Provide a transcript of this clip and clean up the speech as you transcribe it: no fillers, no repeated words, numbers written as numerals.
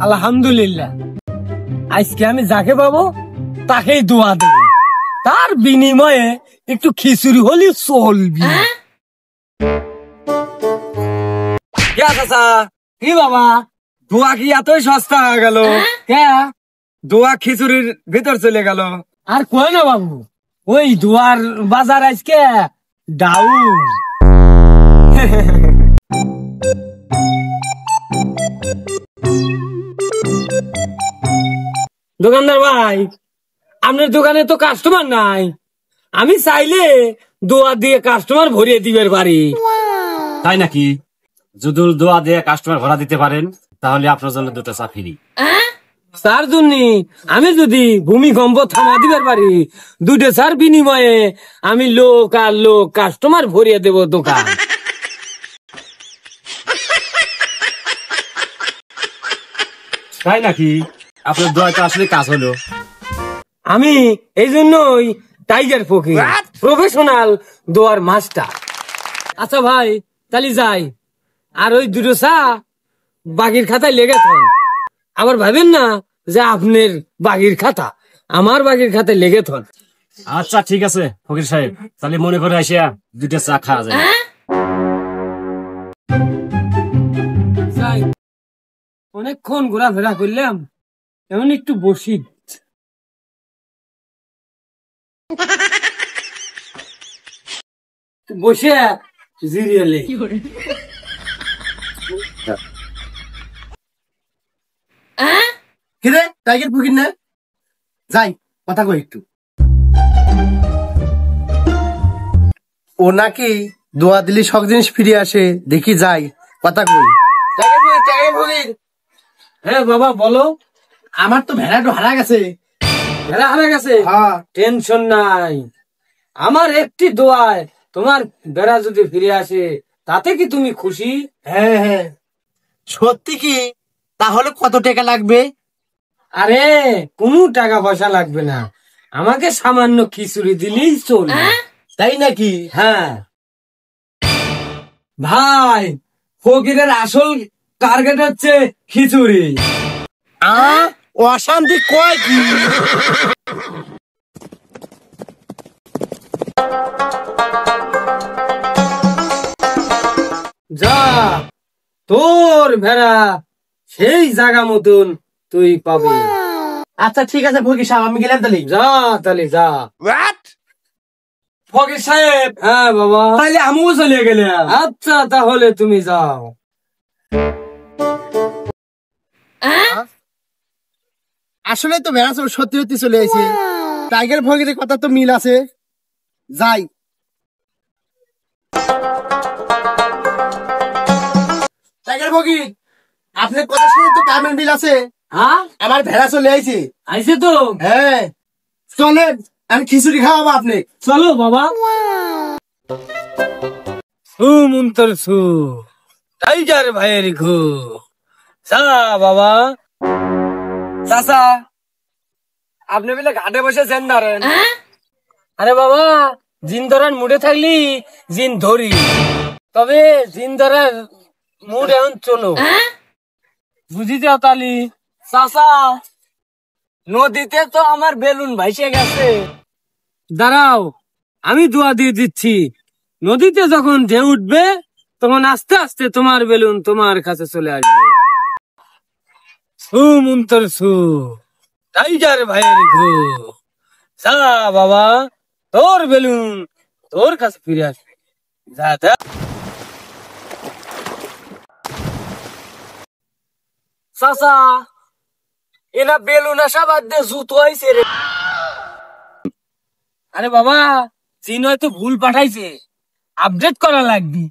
আলহামদুলিল্লাহ, আজকে আমি যাকে পাবো তাকেই দোয়া দেব, তার বিনিময়ে একটু খিচুড়ি হলে চলবি। কি বাবা, দোয়া কি এতই সস্তা হয়ে গেল? দোয়া খিচুড়ির ভিতর চলে গেল। আর কই না বাবু, ওই দোয়ার বাজার আজকে ডাউন। দোকানদার ভাই, আপনার দোকানে তো কাস্টমার নাই, আমি চাইলে দোয়া দিয়ে কাস্টমার ভরিয়ে দিবের পারি। তাই নাকি? যদি দোয়া দিয়ে কাস্টমার ভরা দিতে পারেন তাহলে আপনার জন্য 2টা চা ফ্রি। তার জন্য আমি যদি ভূমিকম্প থামা দিবার পারি, 2টা চার বিনিময়ে আমি লোক আর লোক কাস্টমার ভরিয়ে দেব দোকান। তাই নাকি? আপনার দোয়াটা আসলে কাজ হলো। আমি এই জন্যই টাইগার ফকির, প্রফেশনাল দোয়ার মাস্টার। আচ্ছা ভাই, তাহলে যাই। আর ওই 2টো চা বাকির খাতায় লেগে থাকুন, আবার ভাবেন না যে আপনার বাকির খাতা, আমার বাকির খাতায় লেগে থাকুন। আচ্ছা ঠিক আছে ফকির সাহেব, তাহলে মনে করে আসিয়া 2টা চা খাওয়া যায়। অনেকক্ষণ ঘোরাফেরা করলাম, এমন একটু বসি। বসে জিরিয়ালে কিরে টাইগার ফকির না, যাই কথা কই একটু। ও নাকি দোয়া দিলে সব জিনিস ফিরে আসে, দেখি যাই কথা কই। টাইগার ফকির, হ্যাঁ বাবা বলো। আমার তো ভেড়াটা হারা গেছে। ভেড়া হারা গেছে? হ্যাঁ। টেনশন নাই, আমার একটি দোয়ায় তোমার বেড়া যদি ফিরে আসে তাতে কি তুমি খুশি? হ্যাঁ হ্যাঁ, সত্যি কি? তাহলে কত টাকা লাগবে? আরে কোনো টাকা পয়সা লাগবে না, আমাকে সামান্য খিচুড়ি দিলেই চলবে। তাই নাকি? হ্যাঁ ভাই, ফকিরের আসল টার্গেট হচ্ছে খিচুড়ি। অশান্তি কয় কি? যা, তোর ভেড়া সেই জায়গা মতন তুই পাবি। আচ্ছা ঠিক আছে ফকির সাহেব, আমি গেলাম তাহলে। যা তাহলে যা। ফকির সাহেব। হ্যাঁ বাবা। তাহলে আমিও চলে গেলাম। আচ্ছা তাহলে তুমি যাও। আসলে তো ভেড়া সত্যি সত্যি চলে আসে, টাইগার ফকিরের কথা তো মিল আছে, যাই। টাইগার ফকির, আপনার কথা শুনে তো কামের মিল আছে। হ্যাঁ, আমার ভেড়া চলে আইছে। আইছে তো? হ্যাঁ চলেন, আমি খিচুড়ি খাওয়াবো আপনি। চলো বাবা। সু মন্তর সু, টাইগার ভাইয়ের ঘু। যা বাবা। চাচা, আপনি বলে ঘাটে বসে জেন ধরেন? আরে বাবা, জিন ধরার মুডে থাকলি জিন ধরি, তবে জিন ধরার মুড এখন চলো, বুঝিতে তালি? চাচা, নদীতে তো আমার বেলুন ভাইসে গেছে। দাঁড়াও, আমি দোয়া দিয়ে দিচ্ছি, নদীতে যখন ঢেউ উঠবে তখন আস্তে আস্তে তোমার বেলুন তোমার কাছে চলে আসবে। সু মন্তর সু, টাইগার ভাইয়ের ঘু। যা বাবা, তোর বেলুন তোর কাছে ফিরে আসবে। যা যা। চাচা, এনা বেলুন আসা বাদ দিয়ে জুতো আইছে রে। আরে বাবা, চীন হয়তো ভুল পাঠাইছে, আপডেট করা লাগবে।